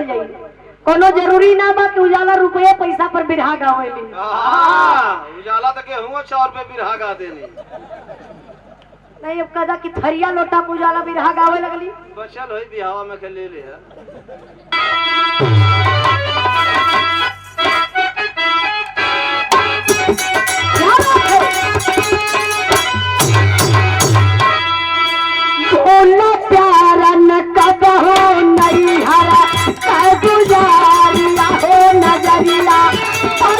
बोल जाई। कोनो जरूरी ना बा कि उजाला रुपये पैसा पर बिरहा गावेली। उजाला तो केहू 4 रुपए बिरहा गा देनी नहीं। अब कदा कि थरिया लोटा पे उजाला बिरहा गावे लगली। बचल होई बिहावा में के ले ले है। बोला प्यारा न कबहो नहीं हरा कह गुजारिया हो नजरिया पर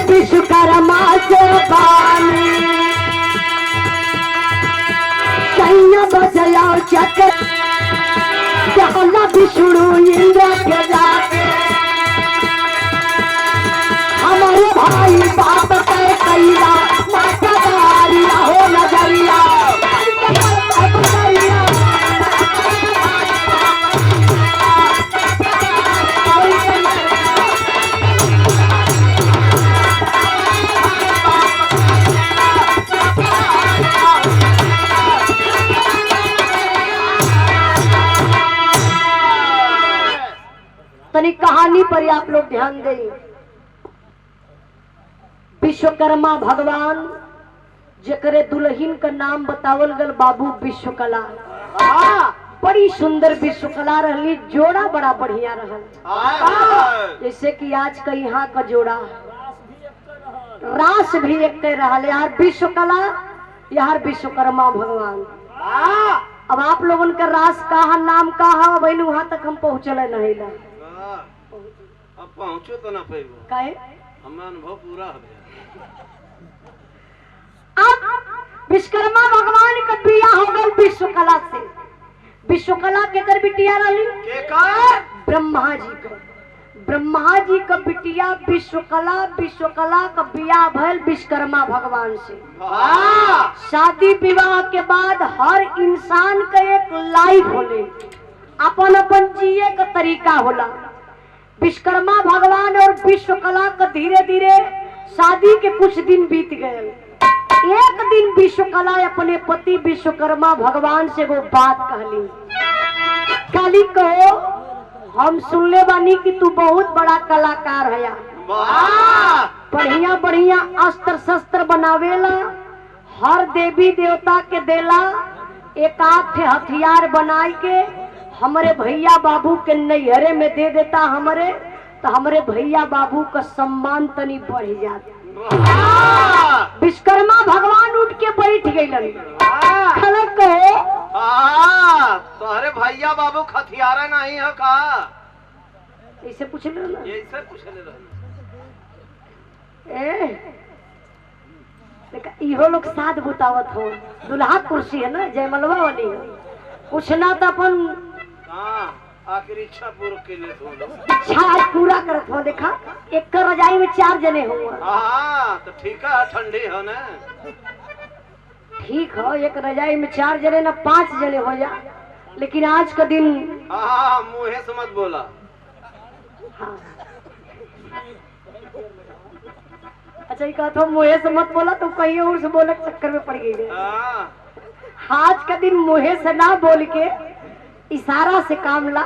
विश्वकर्मा से बानी सैया बचया चक्र जहला विष्णु इंद्र के जाके हमारे भाई बाप के कैला मातादारी हो नजरिया तनी कहानी पर आप लोग ध्यान दें। विश्वकर्मा भगवान जकरे दुल्हन का नाम बतावल गल बाबू विश्वकला। बड़ी सुंदर विश्वकला रहली। जोड़ा बड़ा बढ़िया रहल। जैसे कि आज का यहाँ का जोड़ा रास भी एक रहल। यार विश्वकला यार विश्वकर्मा भगवान। अब आप लोगन का रास कहा नाम कहा वही वहां तक हम पहुँचल नहीं ला। अब पहुँचो तो ना पेबो काहे हमारा अनुभव पूरा हो गया। अब विश्वकर्मा भगवान का बिया हो गल विश्वकला से। विश्वकला केकर बिटिया रही? केकर? ब्रह्मा जी का। ब्रह्मा जी का बिटिया विश्वकला। विश्वकला का बिया भल विश्वकर्मा भगवान से। शादी विवाह के बाद हर इंसान का एक लाइफ होले, अपन अपन जिए का तरीका होला। विश्वकर्मा भगवान और विश्वकला का धीरे धीरे शादी के कुछ दिन बीत गए। एक दिन विश्वकला अपने पति विश्वकर्मा भगवान से वो बात कहली। काली कहो हम सुनले बानी कि तू बहुत बड़ा कलाकार है। बढ़िया बढ़िया अस्त्र शस्त्र बनावेला, हर देवी देवता के देला। एक आठ हथियार बनाई के हमारे भैया बाबू के नैहरे में दे देता हमरे, तो हमारे भैया बाबू का सम्मान तनी बढ़ जाता। विश्वकर्मा भगवान उठ के बैठ गए। खलक कहो तुम्हारे भैया बाबू हथियारा नहीं है का? ऐसे पूछ ले ना। ऐसे पूछ ले इहो लोग साथ बुतावत हो। दुल्हा कुर्सी है ना जयमलवा वाली है। कुछ ना तो अपन आखिर इच्छा पूरा के लिए इच्छा आज पूरा करत हो। देखा एक रजाई में 4 जने हो। तो ठीक है ठंडी है ना। ठीक हो एक रजाई में 4 जने ना 5 जने हो जा। लेकिन आज का दिन मुँहे से मत बोला। हाँ अच्छा ये कहा मुँहे से मत बोला तो कहीं और से बोले चक्कर में पड़ गई। आज का दिन मुँहे से ना बोल के इशारा से काम ला।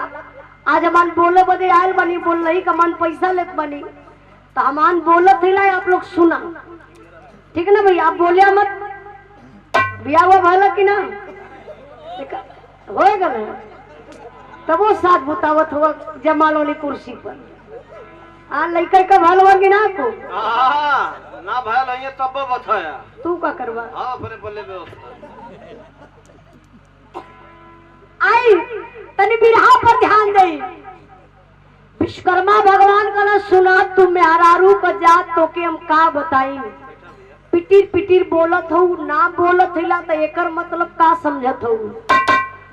आज हमान बोले बदे आयल बनी बोल रही कमान पैसा लेत बनी तो हमान बोलत ही ना। आप लोग सुना ठीक है ना भैया? आप बोलिया मत। बिया हुआ भला कि ना होएगा ना तब वो साथ बुतावत हुआ जमाल वाली कुर्सी पर। लड़का का भल हुआ कि ना को ना भल है तब बताया तू का करवा। अपने बोले आई तनी बिरहा पर ध्यान दे। विश्वकर्मा भगवान का ना सुना तू मेहरारू का जात तो के हम का बताई। पिटीर पिटीर बोलत हो ना बोलत हिला तो एकर मतलब का समझत हो।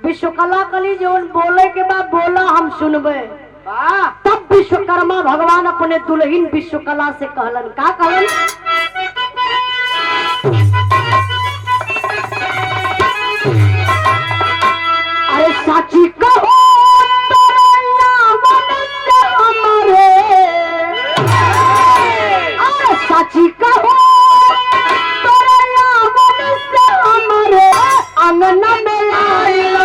विश्वकला कली जोन बोले के बाद बोला हम सुनबे। तब विश्वकर्मा भगवान अपने दुल्हन विश्वकला से कहलन, का कहलन? अरे साची कहो साची कहो हमारे अंगना में आइल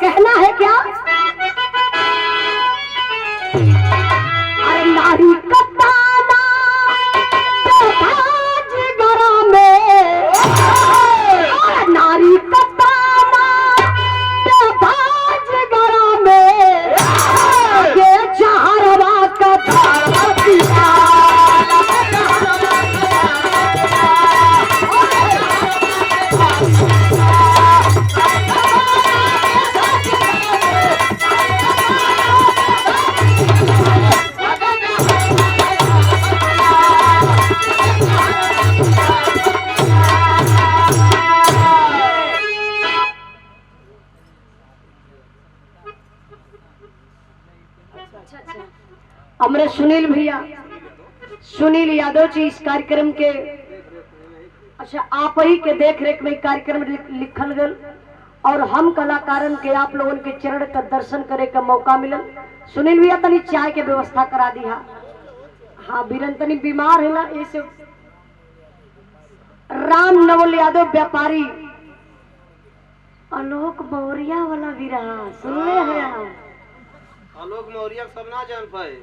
कहना है क्या? अरे नारी कताना ताज गरा में, नारी कताना ताज गरा में, ये चारवा का पिता हमारे सुनील भैया, सुनील यादव जी इस कार्यक्रम के अच्छा आप ही के देख रेख में कार्यक्रम लिखल गल और हम कलाकारन के आप लोगों के चरण का दर्शन करे का मौका मिलल। सुनील भैया तनी चाय के व्यवस्था करा दी। हाँ बीरन तनी बीमार है ना, इसे राम नवल यादव व्यापारी आलोक मौर्या वाला भी रहा, सुन ले है आलोक मौर्य सब ना जान पाए।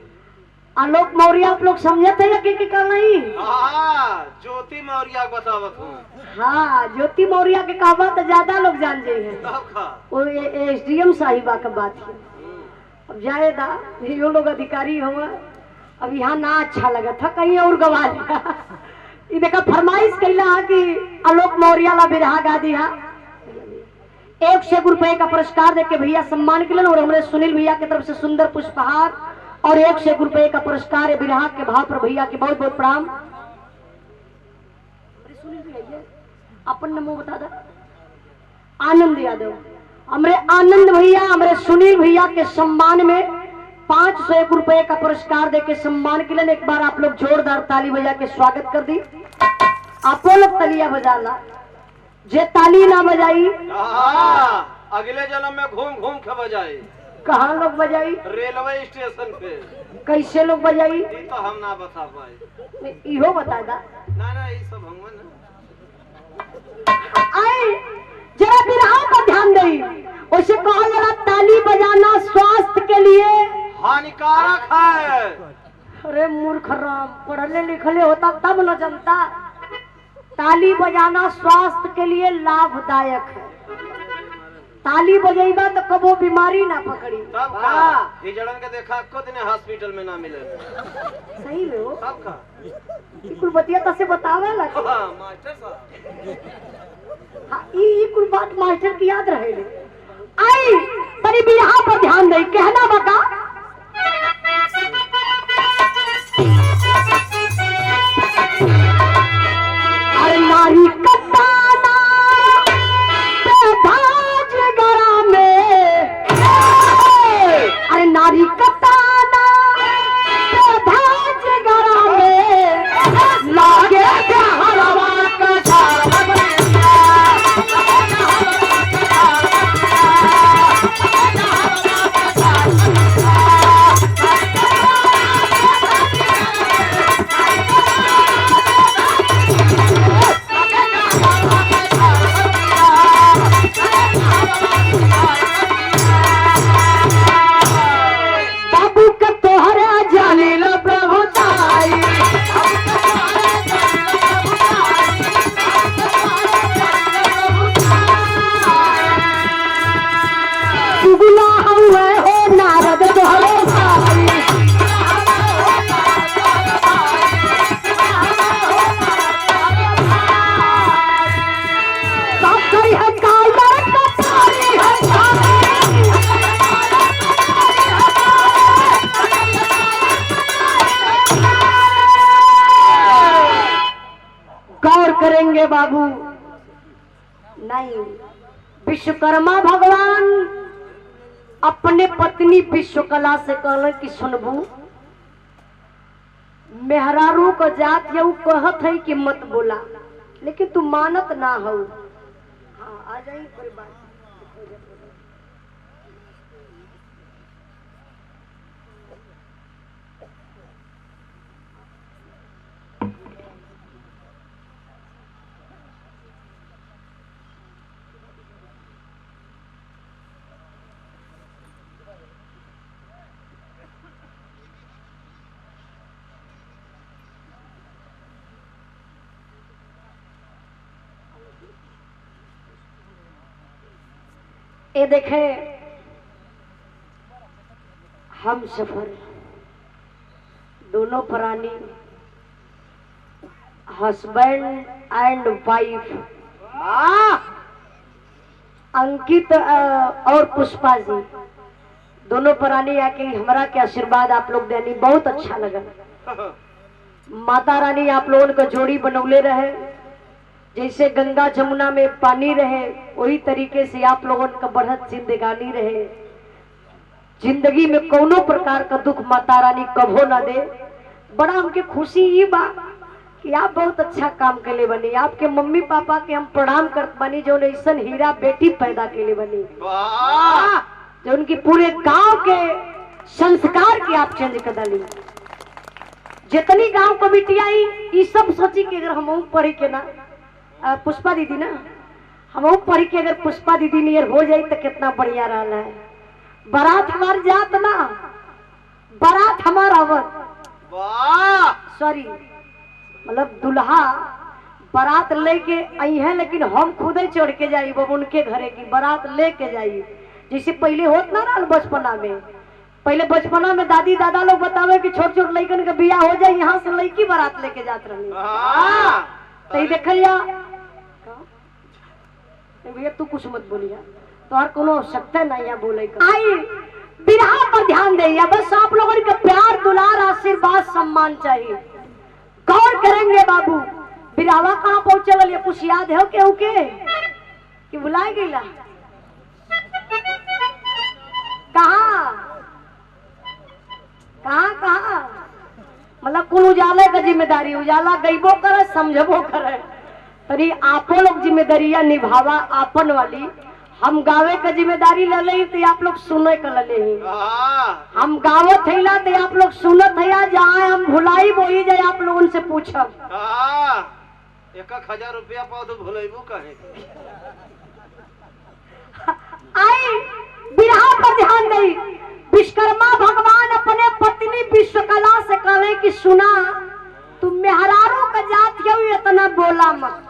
आलोक मौर्य आप लोग समझते हैं कि क्या नहीं? ज्योति मौर्य बतावत हूँ। हाँ ज्योति मौर्य के कहा तो ज्यादा लोग जान जाए हैं, वो SDM साहिबा का बात है। अब जाएगा यो लोग अधिकारी हुआ, अब यहाँ ना अच्छा लगा था कहीं और गवा दिया। ये देखा फरमाइश कैला कि आलोक मौर्य ला बिरहा गा दिया, 100 रुपए का पुरस्कार देके भैया सम्मान के लिए और हमारे सुनील भैया की तरफ से सुंदर पुष्पहार और 100 रुपए का पुरस्कार बिरहा के भाव पर भैया के बहुत बहुत प्रणाम। अपन नमो बता दा। आनंद यादव, हमारे आनंद भैया हमारे सुनील भैया के सम्मान में 501 रुपए का पुरस्कार देके सम्मान के लिए एक बार आप लोग जोरदार ताली बजा के स्वागत कर दी। आप लोग तलिया बजाना, जे ताली ना बजाई अगले जन्म में घूम घूम के बजाई। कहाँ लोग बजाई? रेलवे स्टेशन पे। कैसे लोग बजाई? तो हम ना बता पाए। इहो बता दा ना ये सब भगवान आए जरा बिरहा पर ध्यान दे। वैसे कहा जरा ताली बजाना स्वास्थ्य के लिए हानिकारक है। अरे मूर्ख राम, पढ़ले लिखले होता तब न जनता। ताली बजाना स्वास्थ्य के लिए लाभदायक है। ताली बजेबा तो कबो बीमारी ना पकड़ी। हिजड़न के देखा को दिन हॉस्पिटल में ना मिले। सही में हो सब का कुल बतिया तसे बतावे ला। मास्टर साहब हां ई कुल बात मास्टर की याद रहे ले। आई तरी बिरहा पर ध्यान दे, कहना बका अरे नारी कताना ते भाज गरा में, अरे नारी कताना ते भाज गरा में, लागे के हलवा का झाड़ करेंगे बाबू? नहीं। विश्वकर्मा भगवान अपने पत्नी विश्वकला से कहले कि सुनबू, मेहरारू को जात यू कहत है कि मत बोला, लेकिन तू मानत ना हो। हाँ, आ जाइए कोई बात। ये देखे हम सफर दोनों प्राणी हस्बैंड एंड वाइफ अंकित और पुष्पा जी दोनों प्राणी आके हमरा के आशीर्वाद आप लोग देनी बहुत अच्छा लगा। माता रानी आप लोगों को जोड़ी बनौले रहे, जैसे गंगा जमुना में पानी रहे वही तरीके से आप लोगों का बढ़त जिंदगानी रहे। जिंदगी में कोनो प्रकार का दुख माता रानी कभो ना दे। बड़ा हमके खुशी ये बा कि आप बहुत अच्छा काम के लिए बनी। आपके मम्मी पापा के हम प्रणाम करत बनी जो ऐसा हीरा बेटी पैदा के लिए बनी, जो उनकी पूरे गांव के संस्कार की आप चेंज कर डाली। जितनी गांव कमेटी आई ये सब सोची कि अगर हम पढ़ी के ना पुष्पा दीदी ना हम पढ़ी के अगर पुष्पा दीदी नियर हो जाए तो कितना बढ़िया रहा है। बारात हमार जात ना, बारात हमार आवत, सॉरी मतलब दुल्हा बारात लेके आई है, लेकिन हम खुद ही चढ़ के जाई वो उनके घरे की बारात लेके जाई। जैसे पहले होत ना रहा बचपना में, पहले बचपना में दादी दादा लोग बतावे कि छोट छोट लड़कन का बियाह हो जाए, यहाँ से लड़की बारात लेके जात रही। तो देखल जा भैया तू कुछ मत बोलिया, तोहर कोनो आवश्यकता नहीं है बोले का। आई बिरहा पर ध्यान दे, बस आप लोगों का प्यार दुलार आशीर्वाद सम्मान चाहिए। गौर करेंगे बाबू, बिरहावा कहाँ पहुंचल ये कुछ याद है केहू के कि बुलाए गई? कहाँ कहाँ कहाँ मतलब कुल उजाले का जिम्मेदारी उजाला गईबो करे समझबो करे, तरी आपो लोग जिम्मेदारियां निभावा आपन वाली। हम गावे का जिम्मेदारी ले ले तो आप लोग सुने का ले ले, हम गावत हैला तो आप लोग सुनत है। जहाँ हम भुलाई वही जाए आप लोगों से पूछब 1000 रुपया पाओ तो भुलाइबो कहे। आई बिरहा पर ध्यान दे। विश्वकर्मा भगवान अपने पत्नी विश्वकला से कहे कि सुना तुम मेहरारू का जात क्यों इतना बोला मत।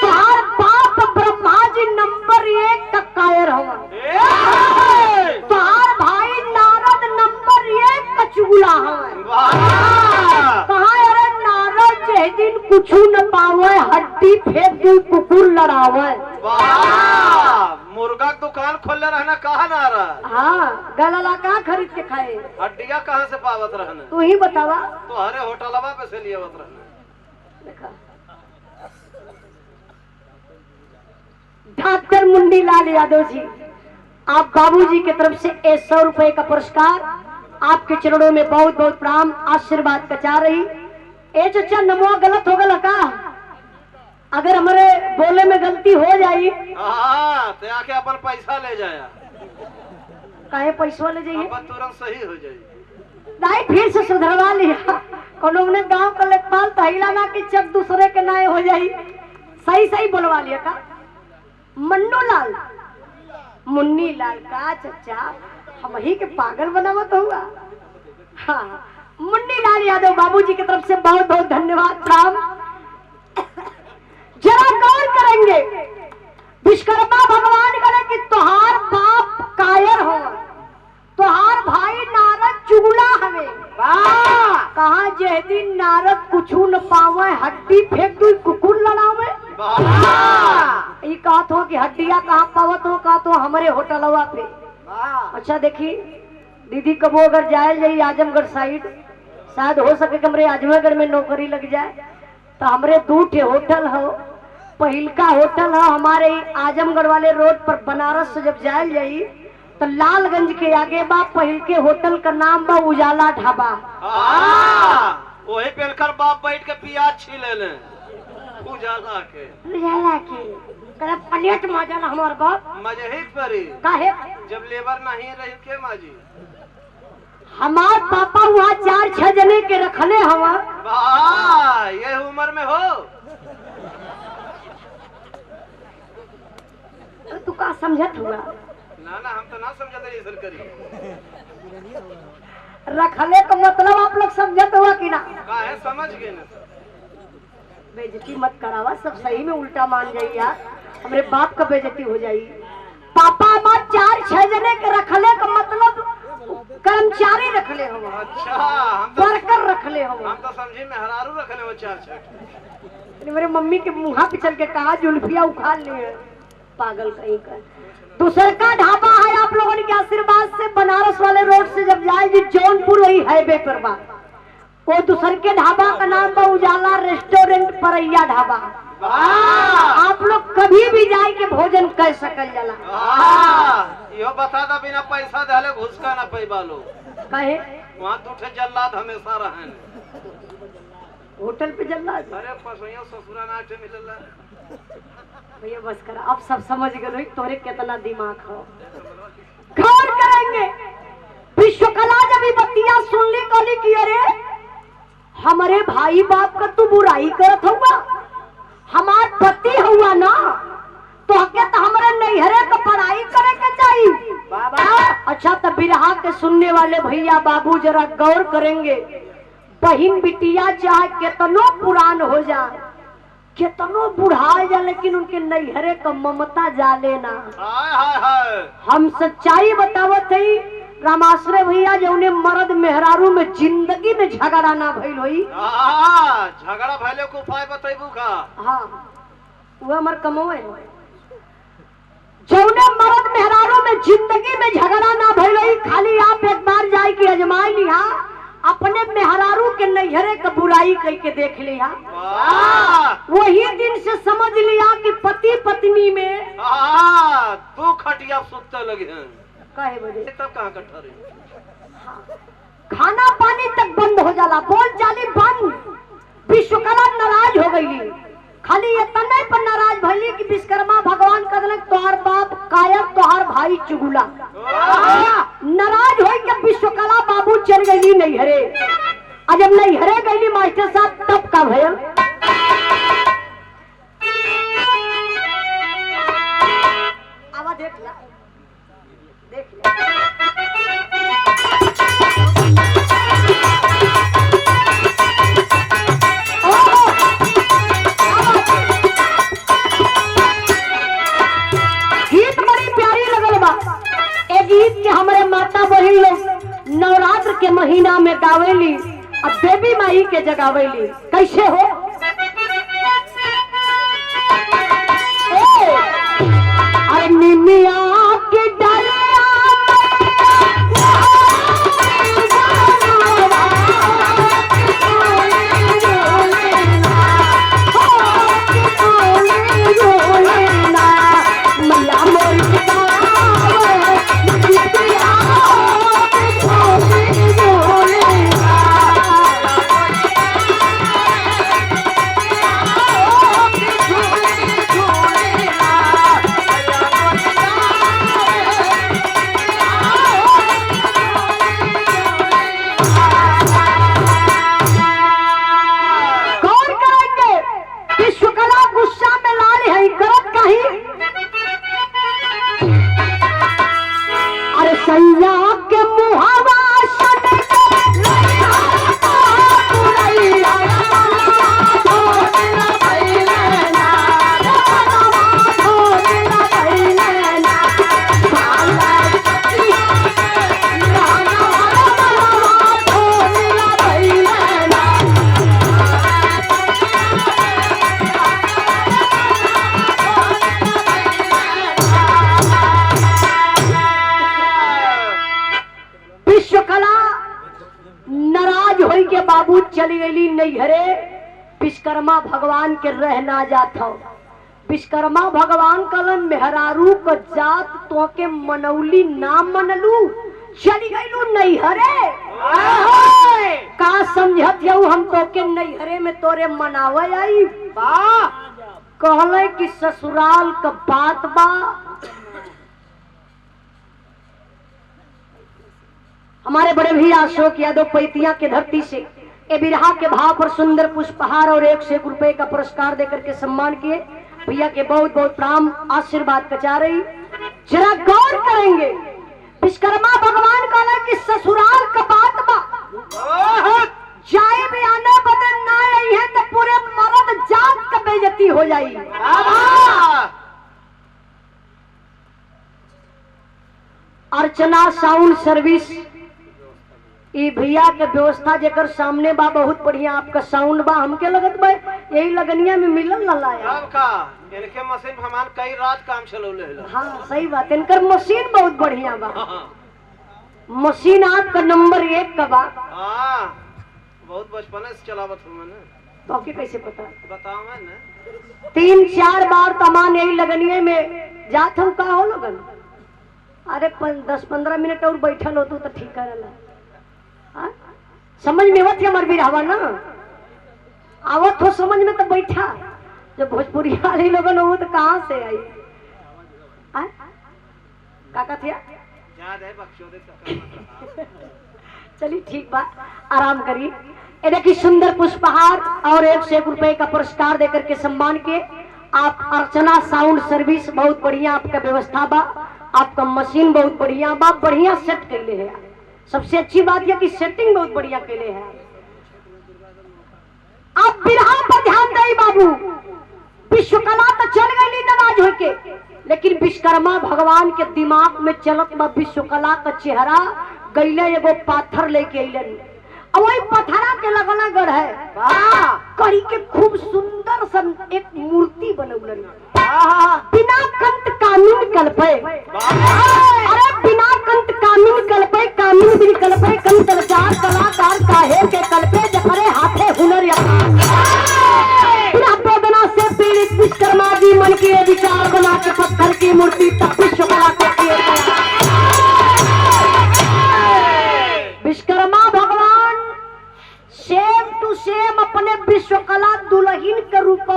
तुम्हार बाप ब्रह्मा जी नंबर 1 का कायर हो, तुम्हार भाई नारद नंबर 1 का चुगला हो। कहा अरे नारद जे दिन कुछ न पावे हड्डी फेंक दू कुकुर लड़ावे। मुर्गा दुकान खोलने रहना कहा ना रहा। हाँ गलला कहाँ खरीद के खाए, हड्डिया कहाँ से पावत रहना तू ही बतावा। तो हरे होटलवा पे से लिए रहना। डॉक्टर मुंडी लाल यादव जी, आप बाबूजी की तरफ से 100 रुपए का पुरस्कार आपके चरणों में बहुत बहुत प्रणाम आशीर्वाद कचा रही। ए चचा नमो गलत हो गला का, अगर हमारे बोले में गलती हो जाई तो आके अपन पैसा ले जाया। काहे पैसा ले जाइए, तुरंत सही हो जाए। नहीं फिर से सुधरवा लिया। कोनो ने गांव का लेखपाल तहिला ना कि चक दूसरे के नाए हो जाई, सही सही बोलवा लिया का। मन्नू लाल मुन्नी लाल का चचा हम ही के पागल बनावत हुआ। हाँ मुन्नी लाल यादव बाबूजी की तरफ से बहुत बहुत धन्यवाद प्रणाम। जरा गौर करेंगे, विश्वकर्मा भगवान करे कि तुहार बाप कायर हो, तुहार भाई नारद चुगला हमें। कहा जे दिन नारद कुछ न पावे हड्डी फेंक दू कुकुर लड़ावे। ये कहत हो कि हड्डिया कहाँ पावत हो, कहा तो हमारे होटलवा पे। अच्छा देखी दीदी कबो अगर जाए जाई आजमगढ़ साइड, शायद हो सके कि हमारे आजमगढ़ में नौकरी लग जाए तो हमरे 2 ठे होटल हो। पहिलका होटल है हमारे आजमगढ़ वाले रोड पर, बनारस से जब जायल जाई तो लालगंज के आगे बा पहिल के होटल का नाम बा उजाला ढाबा। वही पेलकर बाप बैठ के प्याज छीले ले उजाला के करा प्लेट मजा हमार बाप मजे ही परी काहे जब लेबर नहीं रही के माजी। हमार पापा वहाँ 4-6 जने के रखले हवा। ये उम्र में हो तू का समझत हुआ? ना हम तो ना समझते ये सरकारी रखले का मतलब आप लोग समझत हुआ कि ना? काहे समझ गए ना। बेइज्जती मत करावा, सब सही में उल्टा मान जाई यार, हमरे बाप का बेइज्जती हो जाई। पापा हमार 4-6 जने के रखले का मतलब कर्मचारी रखले हो। अच्छा हम तो वर्कर रखले हो। हम तो समझी मेहरारू रखले हो 4-6। मेरे मम्मी के मुँह पे चल के कहा जुल्फिया उखाड़ लिए पागल कहीं का। दूसर का ढाबा है आप लोगों के आशीर्वाद से बनारस वाले रोड से जब जाएगी जौनपुर वही हाईवे पर बा। वो दूसर के ढाबा का नाम बा उजाला रेस्टोरेंट परैया ढाबा। आप लोग कभी भी जाए के भोजन कर सकल जाला। यो बता दा बिना पैसा दहले घुस का ना पैबा लो कहे वहाँ 2 ठे जल्लाद हमेशा रहन होटल पे जल्लाद। अरे पसोइया ससुरा ना ठे मिलला भैया बस कर, अब सब समझ गए तोरे कितना दिमाग हो। गौर करेंगे विश्वकला जब ये बत्तियां सुन ली कली की अरे हमारे भाई बाप का तू बुराई करत हुआ, हमार पति हुआ ना तो हके तो हमारे नैहरे का पढ़ाई करे के चाहिए बाबा। अच्छा तो बिरहा के सुनने वाले भैया बाबू जरा गौर करेंगे। बहिन बिटिया चाहे कितनो पुरान हो जाए कितनो बुढ़ा जा लेकिन उनके नैहरे का ममता जाले ना। हम सच्चाई बतावत है रामाश्रय भैया जो उन्हें मर्द मेहरारू में जिंदगी में झगड़ा ना भइल होई। झगड़ा भइले को उपाय बताइबू का? हाँ वो हमार कमोए जौने मर्द मेहरारू में जिंदगी में झगड़ा ना भइल होई। खाली आप एक बार जाए की अजमाई लिया अपने मेहरारू के नैहरे का बुराई करके देख लिया, वही दिन से समझ लिया कि पति पत्नी में तू खटिया सुतते लगे काहे बजे तब कहाँ कट्ठा रही। खाना पानी तक बंद हो जाला, बोल चाली बंद। विश्वकला नाराज हो गई, खाली ये तने पर नाराज भइली कि विश्वकर्मा भगवान कहले तोहार बाप कायर तोहार भाई चुगुला। नाराज हो के विश्वकला बाबू चल गई नैहरे। जब नैहरे गई मास्टर साहब तब का भयल आवा देख ला देख ला। गीत के हमारे माता बहन लोग नवरात्र के महीना में गावेली अब देवी माई के जगावेली। कैसे हो अरे निमिया के डरिया चली गई नैहरे विश्वकर्मा भगवान के रह ना जात हो। विश्वकर्मा भगवान कलन मेहरारू को जात तो के मनौली ना मनलू चली गईलू नैहरे। का समझत हूँ हम तो के नैहरे में तोरे मनावे आई बा कहले कि ससुराल का बात बा। हमारे बड़े भैया अशोक यादव पैतिया के धरती से ए बिरहा के भाव पर सुंदर पुष्पहार और 1 से 1 रुपए का पुरस्कार देकर के सम्मान किए। भैया के बहुत बहुत प्रणाम आशीर्वाद कचा रही। जरा गौर करेंगे विश्वकर्मा भगवान कहला कि ससुराल का बात बा जाए भी आने बदल ना आई है तो पूरे मर्द जात का बेइज्जती हो जाई। अर्चना साउंड सर्विस ई भैया के व्यवस्था जेकर सामने बा बहुत बढ़िया आपका साउंड बा। हमके लगत बा यही लगनिया में मिलल न लाया। अब का इनके मशीन हमान कई रात काम चलौले है। हाँ सही बात, इनकर मशीन बहुत बढ़िया बा। मशीन आपका नंबर 1 का बा। हाँ बहुत बचपन से चलावत हूँ मैंने। तो आपके कैसे पता? बताओ मैं ना 3-4 बार तमान यही लगनिया में जात हूँ। का हो लगन? अरे 10-15 मिनट और बैठल हो तो ठीक करला। समझ में आवत हमार बिरहवा ना आवत हो समझ में तो बैठा। जब भोजपुरी वाले लोगन हो तो कहाँ से आई? काका थिया याद है बख्शोदे। चलिए ठीक बात, आराम करिए। ये देखिए सुंदर पुष्पहार और 1 से 1 रुपए का पुरस्कार देकर के सम्मान के आप अर्चना साउंड सर्विस बहुत बढ़िया आपका व्यवस्था बा। आपका मशीन बहुत बढ़िया बा, बढ़िया सेट कैले है। सबसे अच्छी बात यह कि सेटिंग बहुत बढ़िया कैले है। आप बिरहा पर ध्यान दे बाबू। विश्वकला तो चल गई नाराज होके, लेकिन विश्वकर्मा भगवान के दिमाग में चलत बा विश्वकला का चेहरा। गईले एगो पाथर लेके अइलन और वही पथरा के लगना गढ़ है करी के खूब सुंदर सन एक मूर्ति बनौलन। बिना कंत कामिन कल्पे, अरे बिना कंत कामिन कल्पे कामिन बिन कल्पे कंत चार कलाकार काहे के कल्पे जखरे हाथे हुनर बिना वेदना से पीड़ित विश्वकर्मा जी मन के विचार बना के पत्थर की मूर्ति तब विश्वकला को विश्वकर्मा भगवान सेम टू सेम अपने विश्वकला दुल्हन के रूप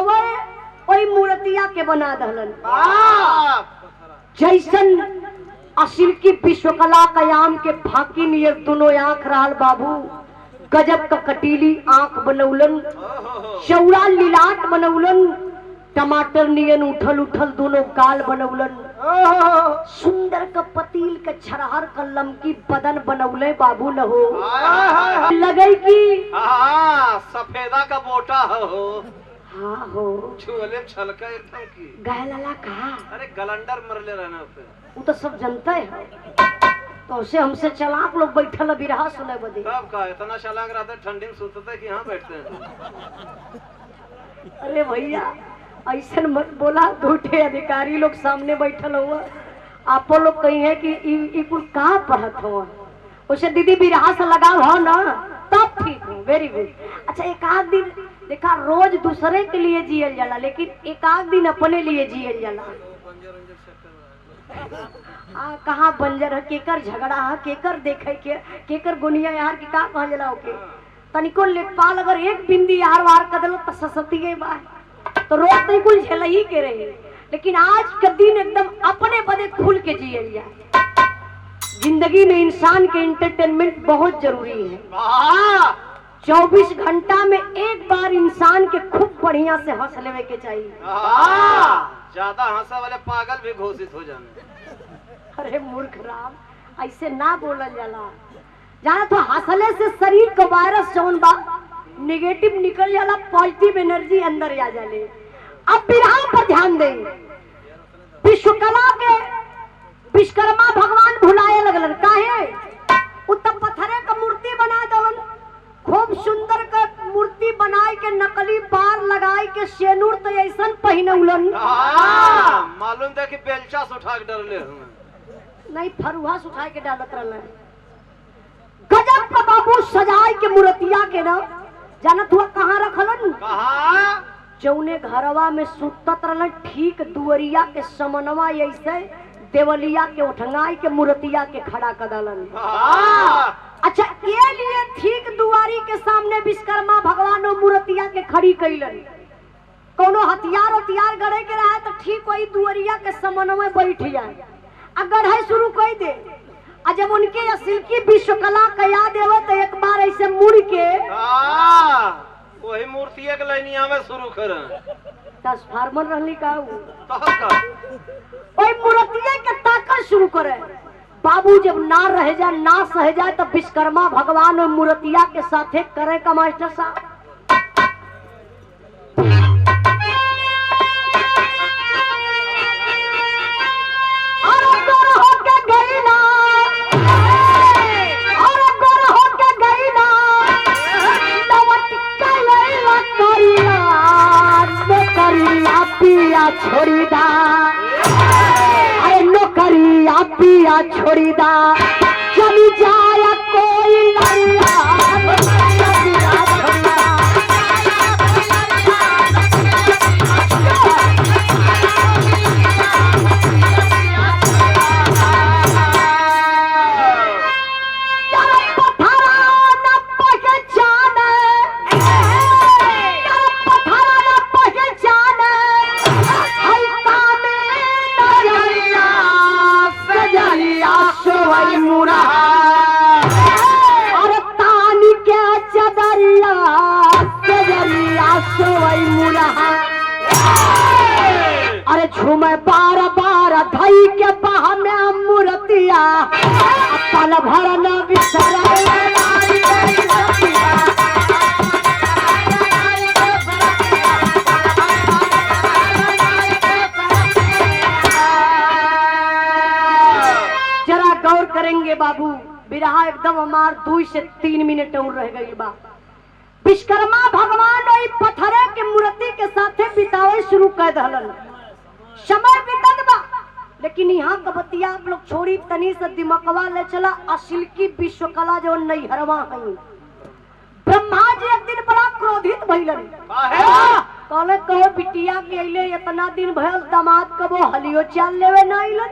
वही मूर्तिया के बना दहलन। जैसन असिल की विश्वकला कयाम के फाकी नियर दोनों आंख रहल बाबू। गजब का कटीली आंख बनौलन, चौड़ा लीलाट बनौलन, टमाटर नियन उठल उठल दोनों गाल बनौलन, सुंदर का पतील का छरहर का लमकी बदन बनौले बाबू न हो लगे की सफेदा का मोटा हो। हाँ हो छुले छलका एकदम की गहलला कहा। अरे गलंडर मरले रहना पे वो तो सब जनता है। तो उसे हमसे चलाक लोग बैठल बिरहा सुने बदे। कब का इतना चलाक रहता ठंडी में सोचते कि यहाँ बैठते हैं। अरे भैया ऐसा मत बोला, दूठे अधिकारी लोग सामने बैठल हुआ। आप लोग कही है कि ई कुल कहाँ पढ़त हो। उसे दीदी बिरहा से लगाव हो ना तब ठीक हो। Very good. अच्छा एक आध दिन देखा रोज दूसरे के लिए जियल जाला, लेकिन एक आध दिन अपने लिए जियल जाला। कहाँ बंजर है, केकर झगड़ा है, केकर देखे के केकर गुनिया यार की का कहा जला ओके तनिको लेखपाल अगर एक बिंदी यार वार कदल तो ससती गई बा तो रोज नहीं कुल झेल ही के रही। लेकिन आज का दिन एकदम अपने बदे खुल के जियल जाए। जिंदगी में इंसान के एंटरटेनमेंट बहुत जरूरी है। 24 घंटा में एक बार इंसान के खूब बढ़िया से हंस लेवे के चाहिए। ज्यादा हंसा वाले पागल भी घोषित हो जाने। अरे मूर्ख राम ऐसे ना बोलल जाला। जाना तो हंसले से शरीर का वायरस जौन बा नेगेटिव निकल जाला, पॉजिटिव एनर्जी अंदर आ जाले। अब बिरहा पर ध्यान दें। विश्वकला के विश्वकर्मा भगवान भुलाए लगलन काहे उत्तम पत्थरे का मूर्ति बना दवन। खूब सुंदर का मूर्ति बनाए के नकली बार लगाए के सेनूर तो ऐसा पहनौलन। मालूम था कि बेलचा से उठा के डरले नहीं फरुहा से उठा के डालत रहले। गजब का बाबू सजाए के मूर्तिया के ना जानत हुआ कहाँ रखलन? कहाँ? जौने घरवा में सुतत रहलन ठीक दुअरिया के समनवा ऐसे देवलिया के उठंगाई के मूर्तिया के खड़ा कर दलन। अच्छा, ये लिए ठीक दुआरी के सामने विश्वकर्मा भगवान और मूर्तिया के खड़ी कैलन। कोनो हथियार गड़े के रहा तो ठीक वही दुअरिया के समनवा बैठ जाए, अगर है शुरू कर दे। और जब उनके असिल की विश्वकला का याद आवे तो एक बार ऐसे मुड़ के वही मूर्ति के लाइनिया में शुरू कर ट्रांसफार्मर रहली का तो ओई मूर्तिया के ताकत शुरू करे। बाबू जब ना रह जाए ना सह जाए तो विश्वकर्मा भगवान और मूर्तिया के साथे करे का मास्टर साहब। छोड़ी दा, अरे नौकरिया पिया छोड़ी दा, चली जाया कोई लड़िया झूमे बार बार धई के बाह में मूर्तिया पल भर न बिसरा। जरा गौर करेंगे बाबू, बिरहा एकदम हमार 2 से 3 मिनट और रह गई बा। विश्वकर्मा भगवान वही पत्थरे के मूर्ति के साथे बितावे शुरू कर दहलन। समय बीतत बा, लेकिन यहाँ का बतिया आप लोग छोड़ी तनी से दिमकवा ले चला। असिल की विश्वकला जो नैहरवा है। ब्रह्मा जी एक दिन बड़ा क्रोधित भइलन। कहले कहो बिटिया के अइले इतना दिन भयल दामाद कबो हलियो चाल लेवे ना अइलन।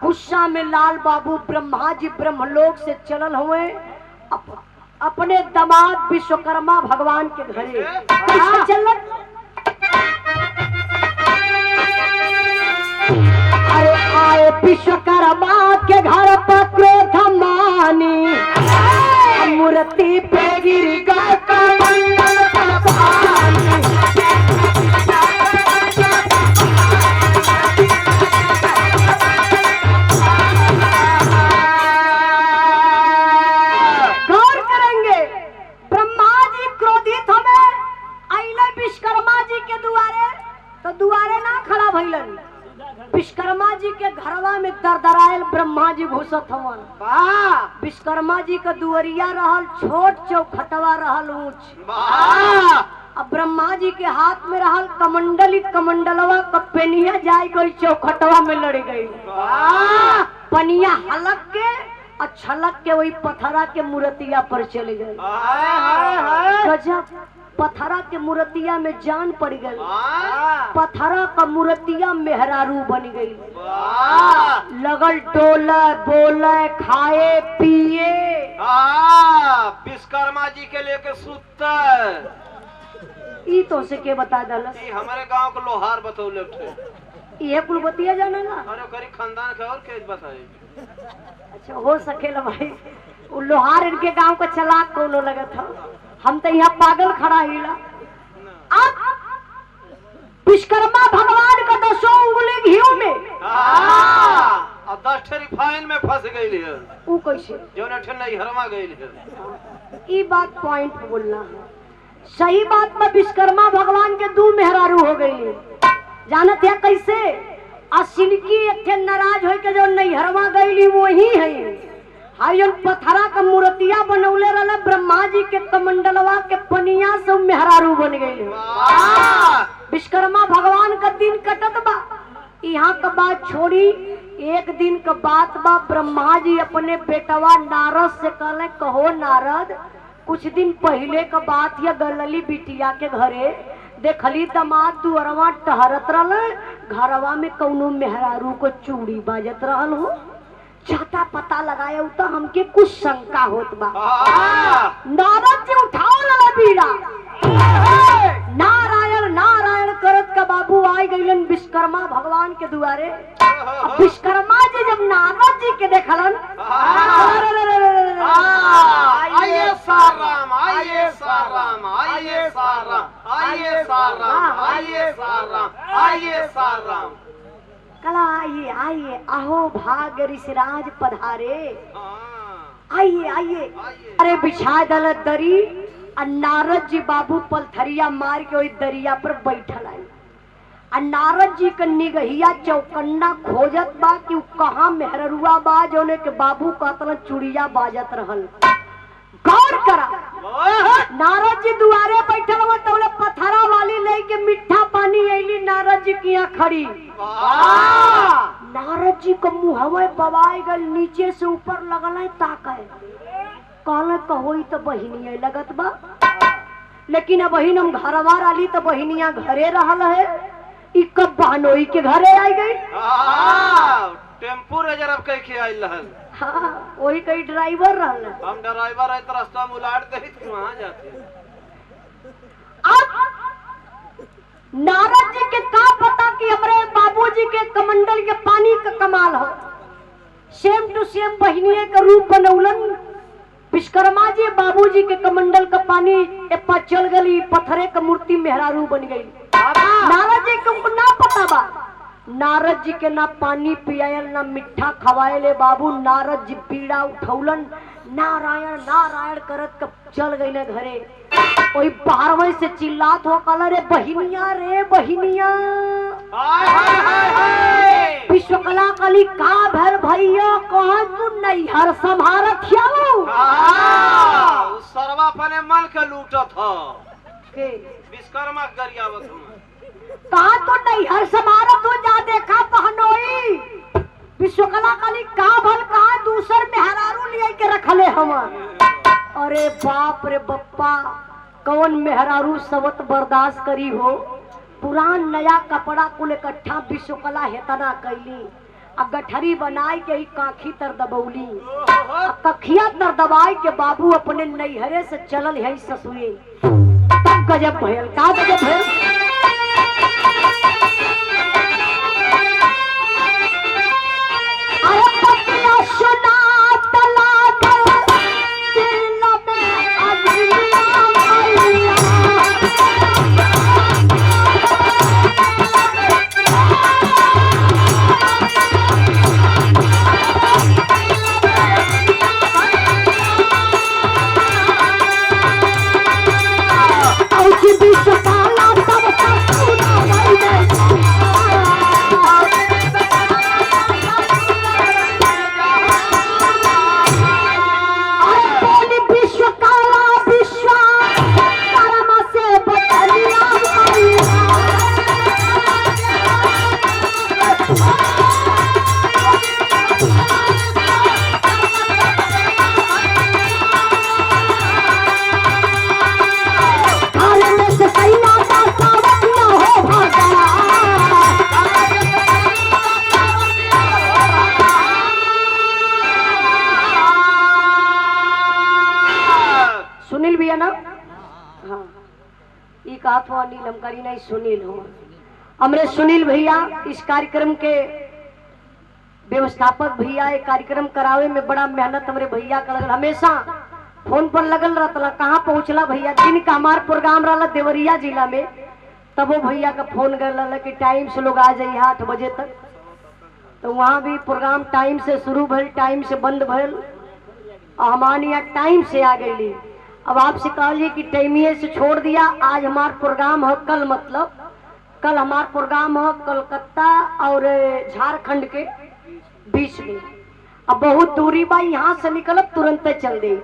गुस्सा में लाल बाबू ब्रह्मा जी ब्रह्मलोक से चलल हुए अपने दामाद विश्वकर्मा भगवान के घरे। कैसे चलन? अरे आए विश्वकर्मा के घर पर क्रोध मानी, मूर्ति पे गिर गए कमंडल का पानी। गौर करेंगे, ब्रह्मा जी क्रोधित हमें आइले विश्वकर्मा जी के दुआरे, तो दुआरे ना खड़ा भइलन। विश्वकर्मा जी के घरवा में दरदरायल ब्रह्मा जी घुसत हवन। विश्वकर्मा जी का दुअरिया रहल छोट, चौखटवा रहल ऊंच। अब ब्रह्मा जी के हाथ में रहल कमंडली, कमंडलवा कपेनिया जाय गई चौखटवा में लड़ गई। पनिया हलक के और छलक के वही पथरा के मूर्तिया पर चले गए। गजब, पथरा के मूर्तिया में जान पड़ गई। पथरा का मूर्तिया मेहरारू बन गई। लगल डोले बोले खाए पिए। विश्वकर्मा जी के लेके सुत ई तो से के बता दलस? हमारे गांव के लोहार बतौले थे। ये कुल बतिया जाना ना? अरे करी खानदान के और के बताए। अच्छा, हो सकेला भाई। वो लोहार इनके गांव का चलाक कोनो लगा था। हम तो यहाँ पागल खड़ा हिला। अब विश्वकर्मा भगवान का 10 उंगली घी में 10 रिफाइन में फंस गई है। वो कैसे? जो नहीं हरमा गई है। ये बात पॉइंट बोलना है। सही बात में विश्वकर्मा भगवान के 2 मेहरारू हो गई। जानत है कैसे? असिल की एक नाराज हो के जो नैहरवा गई वही है। हायन पथरा का मूर्तिया बनौले रहले ब्रह्मा जी के कमंडलवा के पनिया सब मेहरारू बन गए। विश्वकर्मा भगवान का दिन कटत बा। यहाँ का बात छोड़ी, एक दिन का बात बा। ब्रह्मा जी अपने बेटवा नारद से कहले, कहो नारद, कुछ दिन पहले का बात या गलली बिटिया के घरे देखली दामाद दुअरवा टहरत रहल, घरवा में कौनो मेहरारू को चूड़ी बाजत रहल हो। छाता पता लगाया तो हमके कुछ शंका होत बा। नारद जी उठाओ लला बीड़ा, नारायण नारायण करत का बाबू आई गईलन विश्वकर्मा भगवान के दुआरे। अब विश्वकर्मा जी जब नारद जी के देखलन, आइए साराम, आइए साराम, आइए साराम, आइए साराम, आइए साराम, आइए साराम। कला आइए आइए, आहो भाग ऋषिराज पधारे, आइए आइए। अरे बिछा दल दरी, और नारद जी बाबू पलथरिया मार के वही दरिया पर बैठल आई। और नारद जी के निगहिया चौकन्ना खोजत बा कि कहाँ मेहररुआ बा जोने के बाबू कहतन चूड़िया बाजत रहल। गौर करा, नारद जी दुआरे बैठल हुआ तो पथरा वाली लेके मीठा पानी ऐली नारद जी की यहाँ खड़ी। नारद जी को मुहवे बवाए गल, नीचे से ऊपर लगल है ताके, कहल कहोई तो बहिनिया लगत बा। लेकिन अब बहिन हम घरवा आली तो बहिनिया घरे रहल है, ई कब बहनोई के घरे आई गई। टेम्पू रिजर्व कई के आइल रहल। हाँ, वही कई ड्राइवर रहल। हम ड्राइवर है तो रास्ता में उलाट दे तो वहां जाते। अब नारद जी के का पता कि हमरे बाबूजी के कमंडल के पानी का कमाल हो। सेम टू सेम बहिनिये का रूप बनौलन। विश्वकर्मा जी बाबूजी के कमंडल का पानी एप्पा चल गई, पत्थरे का मूर्ति मेहरारू बन गई। नारद जी को ना पता बा। नारद जी के ना पानी पियायल ना मिठा खवाएले बाबू। नारद जी पीड़ा उठौलन, नारायण नारायण करत कब चल गई ना घरे। वही बारहवें से चिल्लात हो कल, रे बहिनिया रे बहिनिया। विश्वकला कली का भर भैया कहा तू नैहर संभारत सरवा पने मन के लूटत हो के विश्वकर्मा गरियावत हो। कहा तो नैहर संभारत हो, जा देखा बहनोई। विश्वकला कली का भल कहा दूसर मेहरारू लिए के रखले हम। अरे बाप रे बप्पा, कौन मेहरारू सवत बर्दाश्त करी हो। पुरान नया कपड़ा कुल इकट्ठा विश्वकला हेतना कैली, अब गठरी बनाए के ही काखी तर दबौली, कखिया तर दबाई के बाबू अपने नैहरे से चलल है ससुए। तब गजब भयल, का गजब भयल। सुना नीलमकड़ी नहीं सुनील हूँ। हमरे सुनील भैया इस कार्यक्रम के व्यवस्थापक भैया, एक कार्यक्रम करावे में बड़ा मेहनत हमरे भैया कर, हमेशा फोन पर लगल रहता। कहाँ पहुँचला भैया, दिन का हमार प्रोग्राम रहा देवरिया जिला में, तब वो भैया का फोन कर कि टाइम से लोग आ जाइए 8 बजे तक। तो वहाँ भी प्रोग्राम टाइम से शुरू भल, टाइम से बंद भल, और हमारे यहाँ टाइम से आ गई। अब आपसे कहिए कि टाइमिए से छोड़ दिया। आज हमारा प्रोग्राम है कल, मतलब कल हमारा प्रोग्राम है कलकत्ता और झारखंड के बीच में। अब बहुत दूरी बा, यहाँ से निकलब तुरंत चल दी।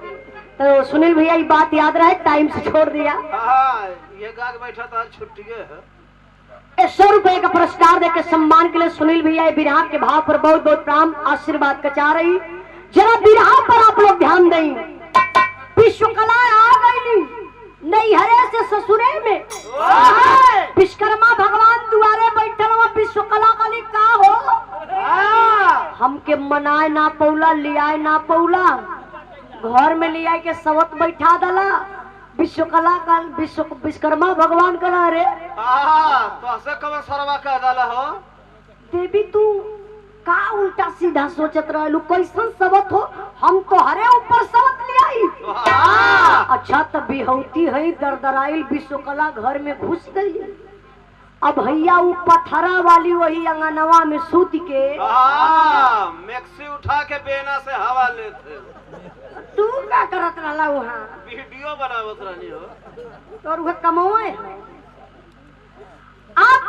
तो सुनील भैया ये बात याद रहे, टाइम से छोड़ दिया। ये बैठा था, छुट्टी है। 100 रुपए का पुरस्कार देकर सम्मान के लिए सुनील भैया बिरहा के भाव पर बहुत बहुत प्राण आशीर्वाद का चाह रही। जरा बिरहा पर आप लोग ध्यान दें। विश्वकला लिया ना पौला, घर में लिया के सवत बैठा दला। विश्वकला का विश्वकर्मा भगवान कला रे तो ऐसे कब सरवा कह डाला हो। देवी तू का उल्टा सीधा सोचत रहलू, कैसन सबत हो, हम तो हरे ऊपर सबत ले आई। अच्छा तब बिहौती है दरदराइल विश्वकला घर में घुस गई। अब भैया वो पथरा वाली वही अंगनवा में सूत के मैक्सी उठा के बेना से हवा लेते। तू क्या करत रहला वहाँ? वीडियो बनावत रहनी हो। और वह कमाए आप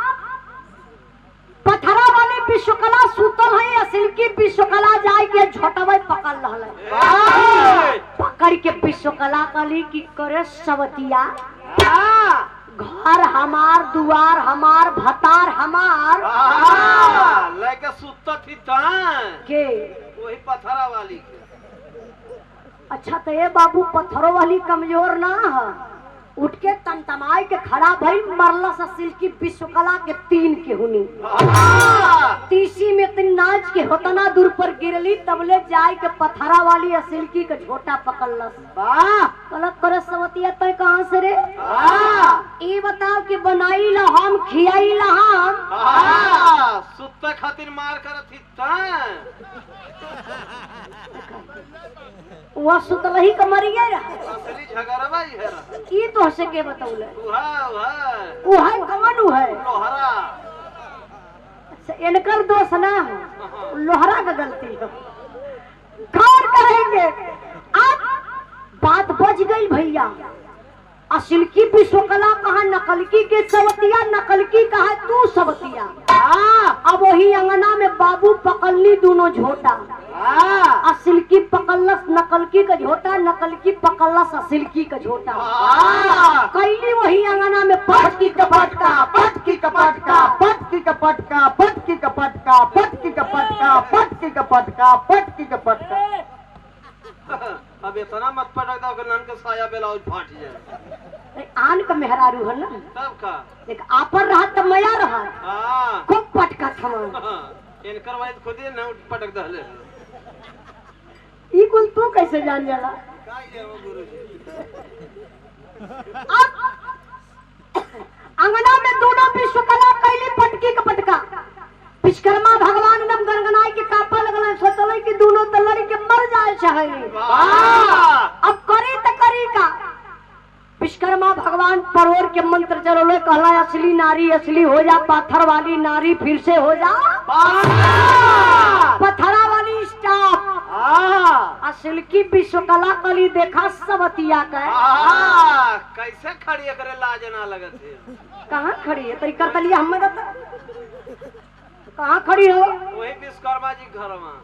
पथरा वाले विश्वकला सूतल है, असल की विश्वकला जाए के झोटवे पकड़ रहल है। पकड़ के विश्वकला कली की करे सवतिया, घर हमार, दुआर हमार, भतार हमार, लेके सुत्ता थी के वही पथरा वाली के। अच्छा तो ये बाबू पत्थरों वाली कमजोर ना है, उठ के तमतमाई के खड़ा भई मरला सा सिल्की विश्वकला के 3 के हुनी। तीसी में तीन नाच के होतना दूर पर गिरली, तबले जाय के पथरा वाली सिल्की के झोटा पकड़लस। कलक करे सवतिया तय कहां से रे? ई बताओ कि बनाई ला हम, खियाई ला हम, सुत्ता खातिर मार कर थी वह सुतलही के मरिए रहा। असली झगड़वा ही है। ई तो से के बताउले वो है कौन है? लोहरा। अच्छा इनकर दोष ना हो, लोहरा का गलती है। गौर करेंगे अब बात बच गई भैया। असल की विश्वकला कहा नकल की के सवतिया, नकल की कहा तू सवतिया। अब वही अंगना में बाबू पकड़ली दोनों झोटा, असल की पकड़लस नकल की का झोटा, नकल की पकड़लस असल की का झोटा। कैली वही अंगना में पट की कपटका, पट की कपटका, पट की कपटका, पट की कपटका, पट की कपटका, पट की कपटका, पट की कपटका। अब इतना मत पटक दो कि नन के साया ब्लाउज फाट जाए। आन का मेहरारू है ना, तब का एक आपर रहा तब मया रहा खूब पटका था। इनकर वाइद खुद ही न पटक दहले। ई कुल तू कैसे जान जाला? का ये वो गुरुजी। अंगना में दोनों विश्वकला कैली पटकी का पटका। विश्वकर्मा भगवान नम गनगनाई के कापा लगल, सोचल कि दोनों तलरी के मर जाए चाहे। अब करी त करी का? विश्वकर्मा भगवान परोर के मंत्र चलो कहला असली नारी असली हो जा, पत्थर वाली नारी फिर से हो जा पथरा वाली स्टाफ। असल की विश्वकला कली देखा सवतिया का कैसे खड़ी है करे लाज ना लगत है। कहाँ खड़ी है तरी कर तलिया हम कहाँ खड़ी हो? वही विश्वकर्मा जी घर में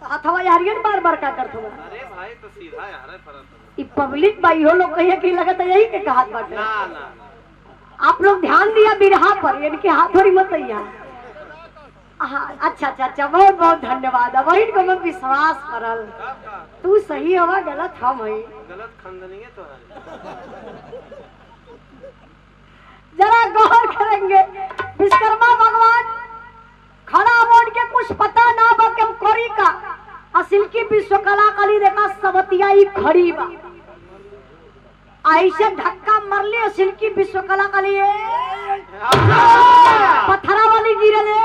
हथवा यारियन बार बार का करत हुआ। अरे भाई तो सीधा यार है फरक। ई पब्लिक भाई हो लोग कहिए कि लगत है यही के कहात बाटे। ना ना आप लोग ध्यान दिया बिरहा पर, इनके हाथ थोड़ी मत आइया। अच्छा अच्छा अच्छा बहुत बहुत धन्यवाद। वही को मैं विश्वास करल तू सही हवा गलत हम है। गलत खंडनी है तो है। जरा गौर करेंगे विश्वकर्मा भगवान खड़ा बोल के कुछ पता ना बा के कोरी का असिल की विश्वकला कली देखा सवतिया ही खड़ी बा। ऐसे धक्का मरले असिल की विश्वकला कली पत्थरा वाली गिरले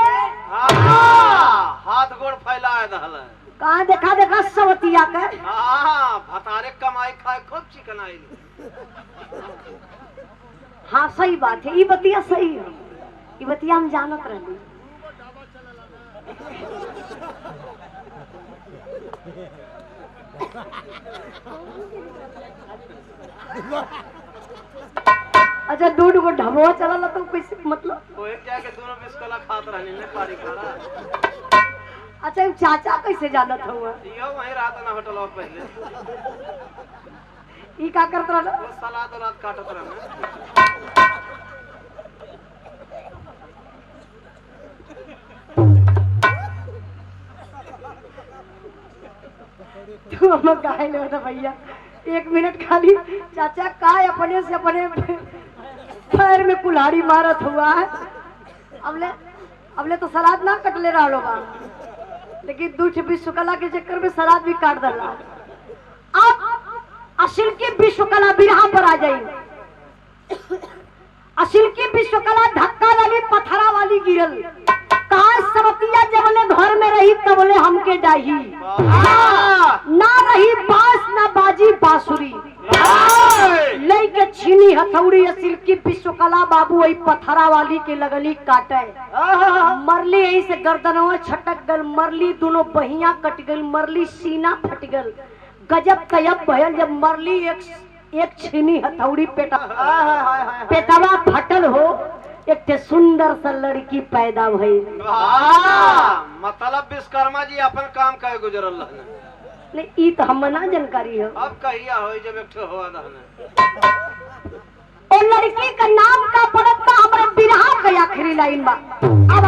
हाथ गोड़ फैलाए दहल। कहाँ देखा देखा सवतिया के भतारे कमाई खाए खूब चिकन आई। हाँ सही बात है, ये बतिया सही है, ये बतिया हम जानत रहली। अच्छा दूध को ढबवा चला तो कैसे मतलब? कोई क्या के दोनों विश्वकला खात रहनी ने पारी खड़ा। अच्छा चाचा कैसे जानत हुआ? यो वहीं रात ना होटल और पहले ई का करत रहला? वो सलाद और काटत रहना। तू हम काहे ले होता भैया 1 मिनट खाली चाचा काय अपने से अपने पैर में कुल्हाड़ी मारत हुआ है। अबले तो सलाद ना कटले रहा लोग। लेकिन दूठ विश्वकला के चक्कर में शराब भी काट डाला। अब असिल की विश्वकला बिरहा पर आ जाई। असिल की विश्वकला धक्का लगी, पथरा वाली गिरल। कहा सबतिया जबले घर में रही तबले हमके डाही, ना रही बांस ना बाजी बांसुरी, लेके छीनी हथौड़ी। असिल की विश्वकला बाबू वही पथरा वाली के लगली काटे। मरली यही से गर्दनवा छटक गल, मरली दोनों बहिया कट गल, मरली सीना फट गल। गजब तयब भयल जब मरली एक छीनी हथौड़ी पेटवा फटल हो, एक सुंदर सा लड़की पैदा भई। मतलब विश्वकर्मा जी अपन काम कहे गुजरल नहीं, ई तो हम ना जानकारी हो। अब कहिया हो जब एक ठो हुआ और लड़की का नाम का पड़त था हमारे बिरहा के आखिरी लाइन बा। अब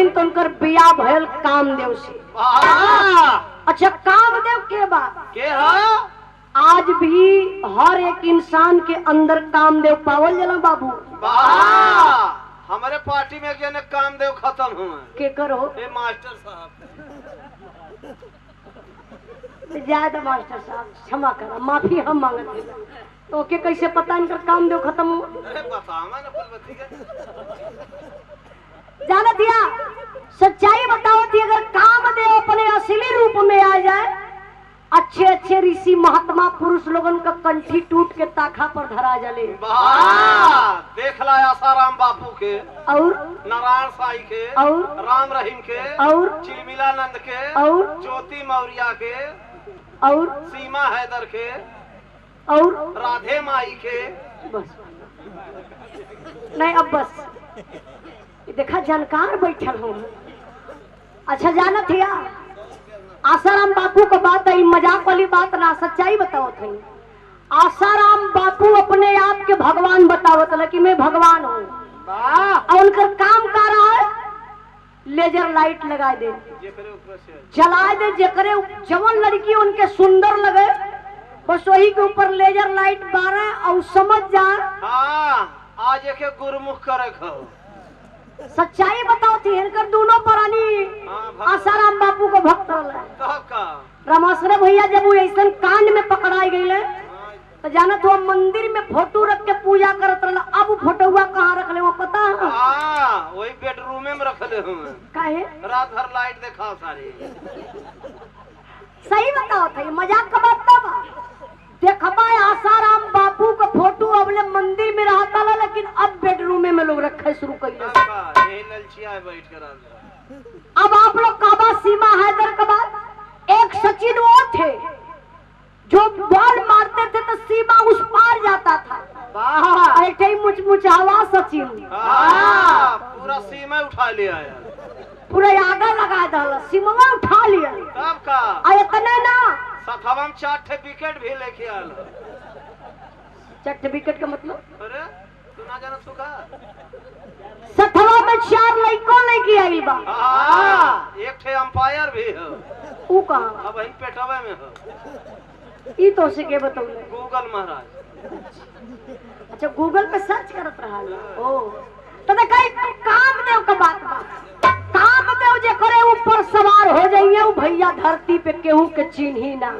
तो उनकर बिया भयल कामदेव से। अच्छा, कामदेव के बात के हा? आज भी हर एक इंसान के अंदर कामदेव पावल जाला बाबू। हमारे पार्टी में क्या कामदेव खत्म हुआ के करो मास्टर साहब। ज्यादा मास्टर साहब क्षमा करा, माफी हम मांगते हैं। तो के कैसे पता इनका कामदेव खत्म हुआ? जाना दिया सच्चाई बताओ थी। अगर कामदेव अपने असली रूप में आ जाए, अच्छे अच्छे ऋषि महात्मा पुरुष लोगन का कंठी टूट के ताखा पर धरा जले। देख ला आसाराम बापू के और नारायण साई के और राम रहीम के और चिलमिलानंद के और ज्योति मौर्य के और सीमा हैदर के और राधे माई के। बस नहीं, अब बस देखा जानकार बैठल हो। अच्छा, जाना थिया आसाराम बापू का बात है, मजाक वाली बात ना, सच्चाई बताओ थे। आसाराम बापू अपने आप के भगवान बतावत ल कि मैं भगवान हूँ। और उनका काम कर रहा है लेजर लाइट लगा दे, जला दे, जेकरे जवन लड़की उनके सुंदर लगे बस वही के ऊपर लेजर लाइट बारे और समझ जा। आज एक गुरुमुख करे खो। सच्चाई बताओ थी इनकर दोनों प्राणी आसाराम बापू को भक्त रहले। रामाश्रय भैया जब वो ऐसा कांड में पकड़ाई गई तो जाना तो मंदिर में फोटो रख के पूजा करत रहला। अब फोटोवा कहाँ रख ले वो पता है? वही बेडरूम में रख ले हम। काहे? रात भर लाइट देखा सारी। सही बताओ था, मजाक का बात था। देखबा आसाराम बापू का फोटो अबले मंदिर में रहता ला, लेकिन अब बेडरूम में लोग रखे शुरू कर बैठ कर। अब आप लोग काबा सीमा हैदर के बाद एक सचिन वो थे जो बॉल मारते थे तो सीमा उस पार जाता था। ऐसे मुचमुचावा सचिन पूरा सीमा उठा लिया, पूरा आगा लगा डाला, सीमा उठा लिया। तब का इतने ना सथवा 4 विकेट भी लेके आल। 4 विकेट का मतलब? अरे तू ना जाना तू का सथवा में 4 लड़कों लेके आई बा। एक ठे अंपायर भी है। वो कहाँ? अब वही पेटवा में है। ई तो से के बताऊं? गूगल महाराज। अच्छा, गूगल पे सर्च करत रहा। ओ तो देखा कामदेव का बात बा। कामदेव जे करे ऊपर सवार हो जाइए वो भैया धरती पे केहू के चिन्ही ना।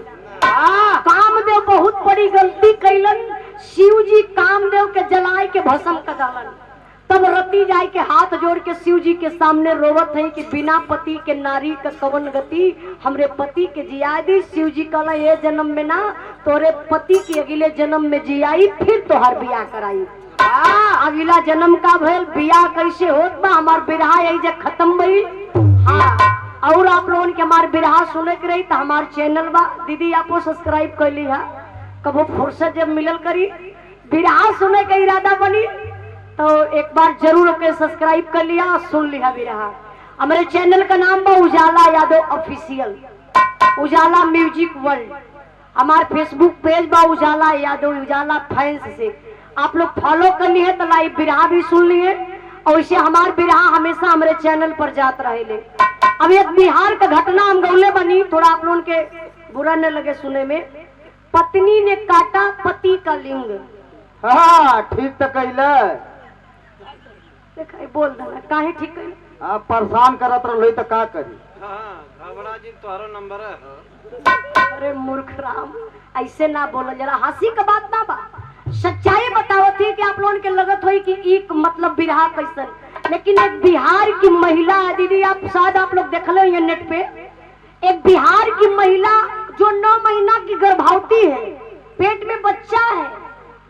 कामदेव बहुत बड़ी गलती कैलन। शिव जी कामदेव के जलाए के भस्म कर डालन। तब रति जाए के हाथ जोड़ के शिव जी के सामने रोवत है कि बिना पति के नारी का कवन गति, हमरे पति के जिया दी। शिव जी कहला ये जन्म में ना, तोरे पति के अगले जन्म में जियाई, फिर तोहर बियाह कराई। अगला जन्म का भइल, बियाह कैसे होत बा? हमार बिरहा यही जे खत्म भई। हाँ, और आप लोगन के हमार बिरहा सुने के रही तो हमार चैनल बा दीदी आपको सब्सक्राइब कर ली है। कबो फुर्सत जब मिलल करी बिरहा सुने का इरादा बनी तो एक बार जरूर के सब्सक्राइब कर लिया और सुन लिया बिरहा। हमारे चैनल का नाम बा उजाला यादव ऑफिशियल, उजाला म्यूजिक वर्ल्ड। हमारे फेसबुक पेज बा उजाला यादव, उजाला फैंस से आप लोग फॉलो कर लिए तो लाइव बिरहा भी सुन लिए और वैसे हमारे बिरहा हमेशा हमारे चैनल पर जात रहे। अब एक बिहार का घटना हम गौले बनी, थोड़ा आप लोगों के बुरा न लगे सुने में। पत्नी ने काटा पति का लिंग। हाँ ठीक तो कैले, देखा बोल देना काहे ठीक कैले। आप परेशान करत रहो तो का करी। हाँ घबरा जी तोहरो नंबर है। अरे मूर्ख राम, ऐसे ना बोलो, जरा हंसी का बात ना बा, सच्चाई बताओ थी कि आप लोगों के लगत हुई कि एक मतलब बिरहा कैसन। लेकिन एक बिहार की महिला दीदी, आप शायद आप लोग देख लो ये नेट पे, एक बिहार की महिला जो 9 महीना की गर्भवती है, पेट में बच्चा है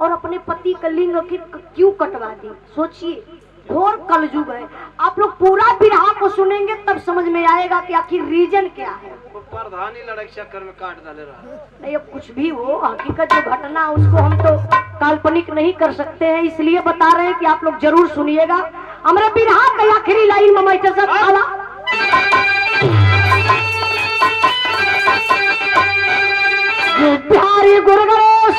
और अपने पति का लिंग क्यों कटवा दी। सोचिए, घोर कलयुग है। आप लोग पूरा बिरहा को सुनेंगे तब समझ में आएगा कि आखिर रीजन क्या है। वो प्रधानी लड़ाई चक्कर में काट डाले रहा। नहीं, अब कुछ भी हो, हकीकत जो घटना उसको हम तो काल्पनिक नहीं कर सकते हैं, इसलिए बता रहे हैं कि आप लोग जरूर सुनिएगा। हमारे बिरहा का आखिरी लाइन में मैं सब खाला प्यारी गुरगणेश